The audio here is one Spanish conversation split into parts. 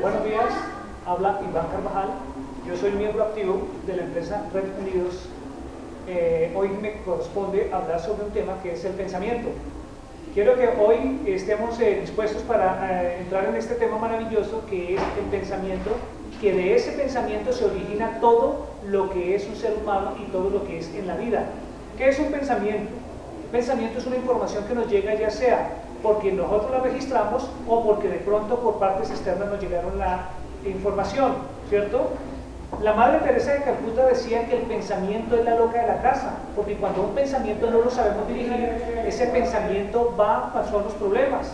Buenos días, habla Iván Carvajal. Yo soy miembro activo de la empresa Red Unidos. Hoy me corresponde hablar sobre un tema que es el pensamiento. Quiero que hoy estemos dispuestos para entrar en este tema maravilloso que es el pensamiento, que de ese pensamiento se origina todo lo que es un ser humano y todo lo que es en la vida. ¿Qué es un pensamiento? Un pensamiento es una información que nos llega ya sea porque nosotros la registramos o porque de pronto por partes externas nos llegaron la información, ¿cierto? La Madre Teresa de Calcuta decía que el pensamiento es la loca de la casa, porque cuando un pensamiento no lo sabemos dirigir, ese pensamiento va a pasar los problemas.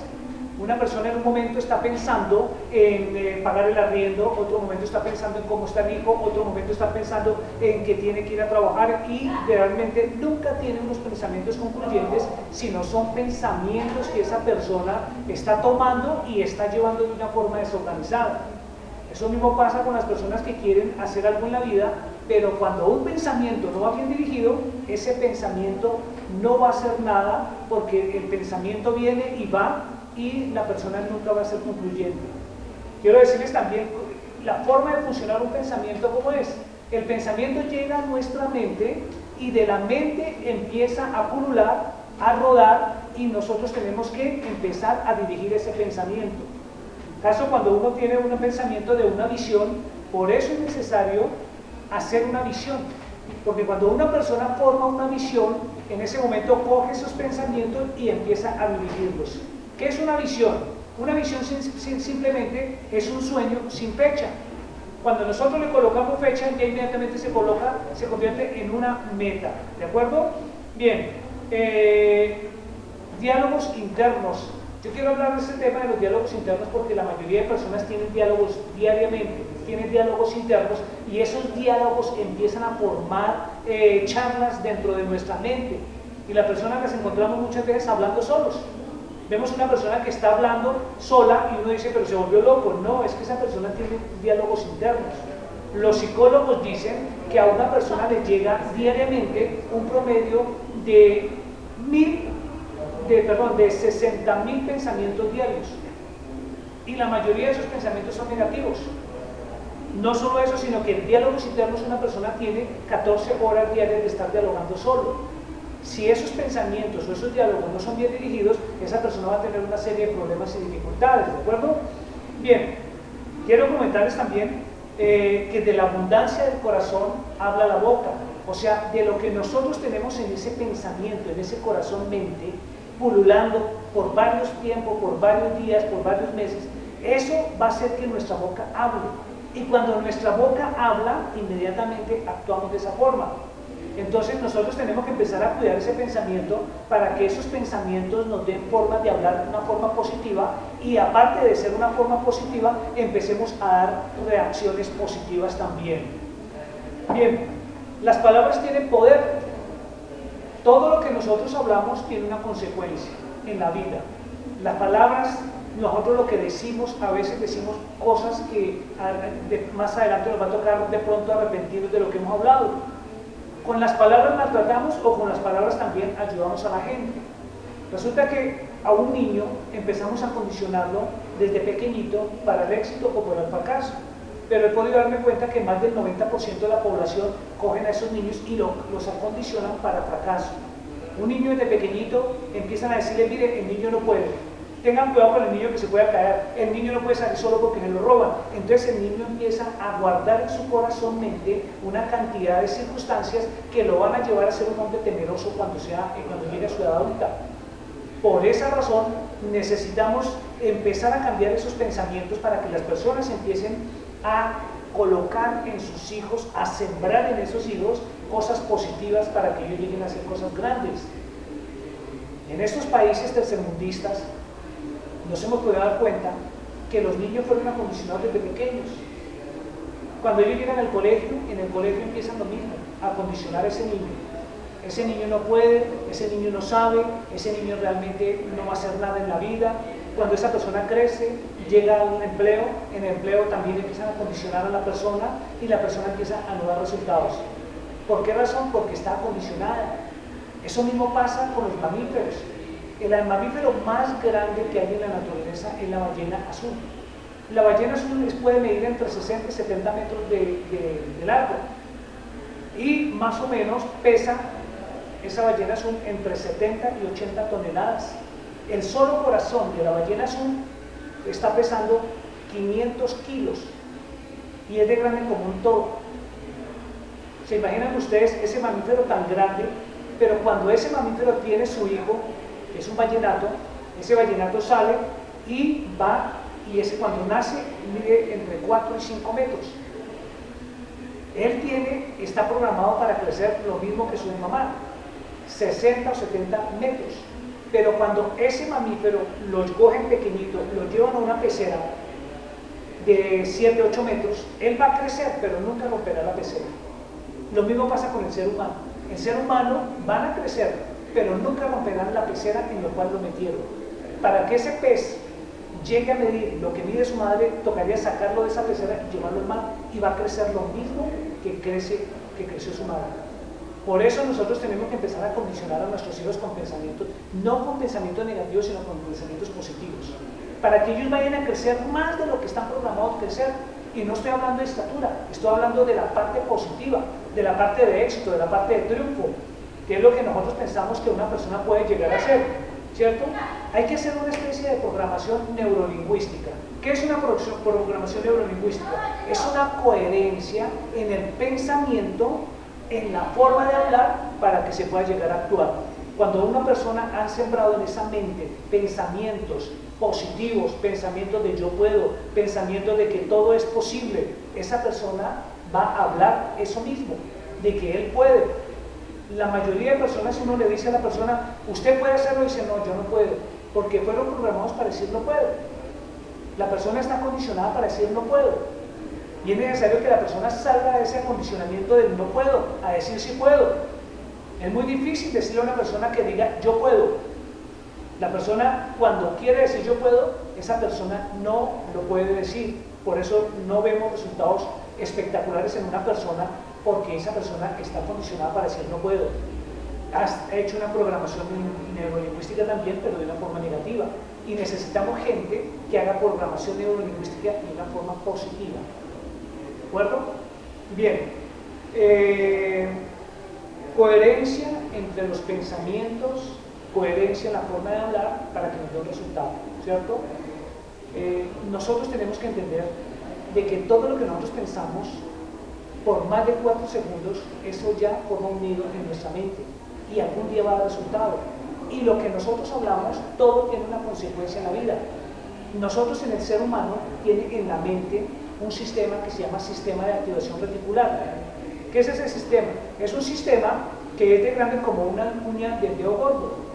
Una persona en un momento está pensando en pagar el arriendo, otro momento está pensando en cómo está el hijo, otro momento está pensando en que tiene que ir a trabajar y realmente nunca tiene unos pensamientos concluyentes, sino son pensamientos que esa persona está tomando y está llevando de una forma desorganizada. Eso mismo pasa con las personas que quieren hacer algo en la vida, pero cuando un pensamiento no va bien dirigido, ese pensamiento no va a hacer nada porque el pensamiento viene y va y la persona nunca va a ser concluyente. Quiero decirles también la forma de funcionar un pensamiento como es. El pensamiento llega a nuestra mente y de la mente empieza a pulular, a rodar y nosotros tenemos que empezar a dirigir ese pensamiento. Caso cuando uno tiene un pensamiento de una visión, por eso es necesario hacer una visión, porque cuando una persona forma una visión, en ese momento coge esos pensamientos y empieza a dirigirlos. ¿Qué es una visión? Una visión simplemente es un sueño sin fecha. Cuando nosotros le colocamos fecha, ya inmediatamente se convierte en una meta, ¿de acuerdo? Bien, diálogos internos. Yo quiero hablar de este tema de los diálogos internos porque la mayoría de personas tienen diálogos diariamente, tienen diálogos internos y esos diálogos empiezan a formar charlas dentro de nuestra mente y la persona las encontramos muchas veces hablando solos. Vemos una persona que está hablando sola y uno dice, pero se volvió loco. No, es que esa persona tiene diálogos internos. Los psicólogos dicen que a una persona le llega diariamente un promedio de 60.000 pensamientos diarios. Y la mayoría de esos pensamientos son negativos. No solo eso, sino que en diálogos internos una persona tiene 14 horas diarias de estar dialogando solo. Si esos pensamientos o esos diálogos no son bien dirigidos, esa persona va a tener una serie de problemas y dificultades, ¿de acuerdo? Bien, quiero comentarles también que de la abundancia del corazón habla la boca, o sea, de lo que nosotros tenemos en ese pensamiento, en ese corazón-mente, pululando por varios tiempos, por varios días, por varios meses, eso va a hacer que nuestra boca hable. Y cuando nuestra boca habla, inmediatamente actuamos de esa forma. Entonces nosotros tenemos que empezar a cuidar ese pensamiento para que esos pensamientos nos den forma de hablar de una forma positiva y aparte de ser una forma positiva, empecemos a dar reacciones positivas también. Bien, las palabras tienen poder. Todo lo que nosotros hablamos tiene una consecuencia en la vida. Las palabras, nosotros lo que decimos, a veces decimos cosas que más adelante nos va a tocar de pronto arrepentirnos de lo que hemos hablado. Con las palabras maltratamos o con las palabras también ayudamos a la gente. Resulta que a un niño empezamos a condicionarlo desde pequeñito para el éxito o para el fracaso. Pero he podido darme cuenta que más del 90% de la población cogen a esos niños y los acondicionan para fracaso. Un niño desde pequeñito empiezan a decirle, mire, el niño no puede. Tengan cuidado con el niño que se pueda caer, el niño no puede salir solo porque se lo roban. Entonces el niño empieza a guardar en su corazón mente una cantidad de circunstancias que lo van a llevar a ser un hombre temeroso cuando llegue a su edad adulta. Por esa razón necesitamos empezar a cambiar esos pensamientos para que las personas empiecen a colocar en sus hijos, a sembrar en esos hijos cosas positivas para que ellos lleguen a hacer cosas grandes. En estos países tercermundistas nos hemos podido dar cuenta que los niños fueron acondicionados desde pequeños. Cuando ellos llegan al colegio, en el colegio empiezan lo mismo, a condicionar a ese niño. Ese niño no puede, ese niño no sabe, ese niño realmente no va a hacer nada en la vida. Cuando esa persona crece, llega a un empleo, en el empleo también empiezan a condicionar a la persona y la persona empieza a no dar resultados. ¿Por qué razón? Porque está condicionada. Eso mismo pasa con los mamíferos. El mamífero más grande que hay en la naturaleza es la ballena azul. La ballena azul puede medir entre 60 y 70 metros de largo y más o menos pesa esa ballena azul entre 70 y 80 toneladas. El solo corazón de la ballena azul está pesando 500 kilos y es de grande como un toro. ¿Se imaginan ustedes ese mamífero tan grande? Pero cuando ese mamífero tiene su hijo, que es un vallenato, ese vallenato sale y va, y ese cuando nace mide entre 4 y 5 metros. Él está programado para crecer lo mismo que su mamá, 60 o 70 metros. Pero cuando ese mamífero lo cogen pequeñito, lo llevan a una pecera de 7 o 8 metros, él va a crecer, pero nunca romperá la pecera. Lo mismo pasa con el ser humano. El ser humano van a crecer, pero nunca romperán la pecera en la cual lo metieron. Para que ese pez llegue a medir lo que mide su madre, tocaría sacarlo de esa pecera y llevarlo al mar, y va a crecer lo mismo que creció su madre. Por eso nosotros tenemos que empezar a condicionar a nuestros hijos con pensamientos, no con pensamientos negativos, sino con pensamientos positivos, para que ellos vayan a crecer más de lo que están programados a crecer. Y no estoy hablando de estatura, estoy hablando de la parte positiva, de la parte de éxito, de la parte de triunfo, que es lo que nosotros pensamos que una persona puede llegar a ser, ¿cierto? Hay que hacer una especie de programación neurolingüística. ¿Qué es una programación neurolingüística? Es una coherencia en el pensamiento, en la forma de hablar, para que se pueda llegar a actuar. Cuando una persona ha sembrado en esa mente pensamientos positivos, pensamientos de yo puedo, pensamientos de que todo es posible, esa persona va a hablar eso mismo, de que él puede. La mayoría de personas, si uno le dice a la persona, usted puede hacerlo, dice no, yo no puedo, porque fueron programados para decir no puedo. La persona está condicionada para decir no puedo, y es necesario que la persona salga de ese acondicionamiento del no puedo, a decir sí puedo. Es muy difícil decirle a una persona que diga yo puedo. La persona, cuando quiere decir yo puedo, esa persona no lo puede decir. Por eso no vemos resultados espectaculares en una persona, porque esa persona está condicionada para decir no puedo. Has hecho una programación neurolingüística también, pero de una forma negativa. Y necesitamos gente que haga programación neurolingüística de una forma positiva. ¿De acuerdo? Bien. Coherencia entre los pensamientos, coherencia en la forma de hablar para que nos dé un resultado, ¿cierto? Nosotros tenemos que entender de que todo lo que nosotros pensamos por más de 4 segundos, eso ya forma un nido en nuestra mente y algún día va a dar resultado. Y lo que nosotros hablamos, todo tiene una consecuencia en la vida. Nosotros, en el ser humano, tiene en la mente un sistema que se llama sistema de activación reticular. ¿Qué es ese sistema? Es un sistema que es de grande como una uña del dedo gordo.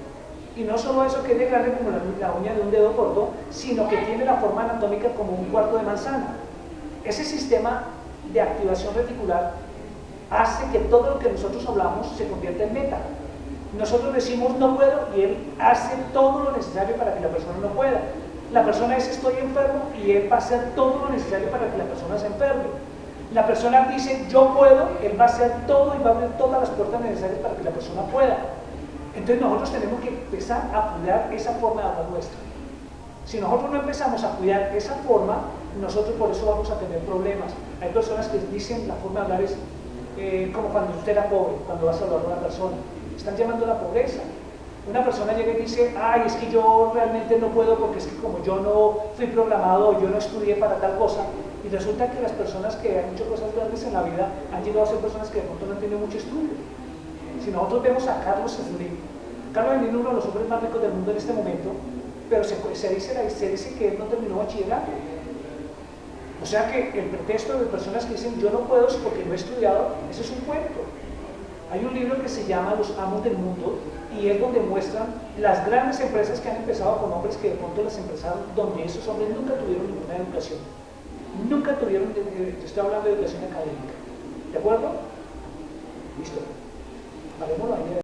Y no solo eso, que es de grande como la uña de un dedo gordo, sino que tiene la forma anatómica como un cuarto de manzana. Ese sistema de activación reticular hace que todo lo que nosotros hablamos se convierta en meta. Nosotros decimos no puedo y él hace todo lo necesario para que la persona no pueda. La persona dice estoy enfermo y él va a hacer todo lo necesario para que la persona se enferme. La persona dice yo puedo, él va a hacer todo y va a abrir todas las puertas necesarias para que la persona pueda. Entonces nosotros tenemos que empezar a cuidar esa forma de hablar nuestra. Si nosotros no empezamos a cuidar esa forma, nosotros por eso vamos a tener problemas. Hay personas que dicen la forma de hablar es como cuando usted era pobre, cuando vas a hablar a una persona. Están llamando la pobreza. Una persona llega y dice, ay, es que yo realmente no puedo porque es que como yo no fui programado, yo no estudié para tal cosa. Y resulta que las personas que han hecho cosas grandes en la vida han llegado a ser personas que de pronto no han tenido mucho estudio. Si nosotros vemos a Carlos Slim, Carlos Slim es uno de los hombres más ricos del mundo en este momento, pero se dice que él no terminó bachillerato. O sea que el pretexto de personas que dicen yo no puedo es porque no he estudiado, eso es un cuento. Hay un libro que se llama Los Amos del Mundo y es donde muestran las grandes empresas que han empezado con hombres que de pronto las empezaron, donde esos hombres nunca tuvieron ninguna educación. Nunca tuvieron, estoy hablando de educación académica. ¿De acuerdo? Listo. Hagámoslo ahí.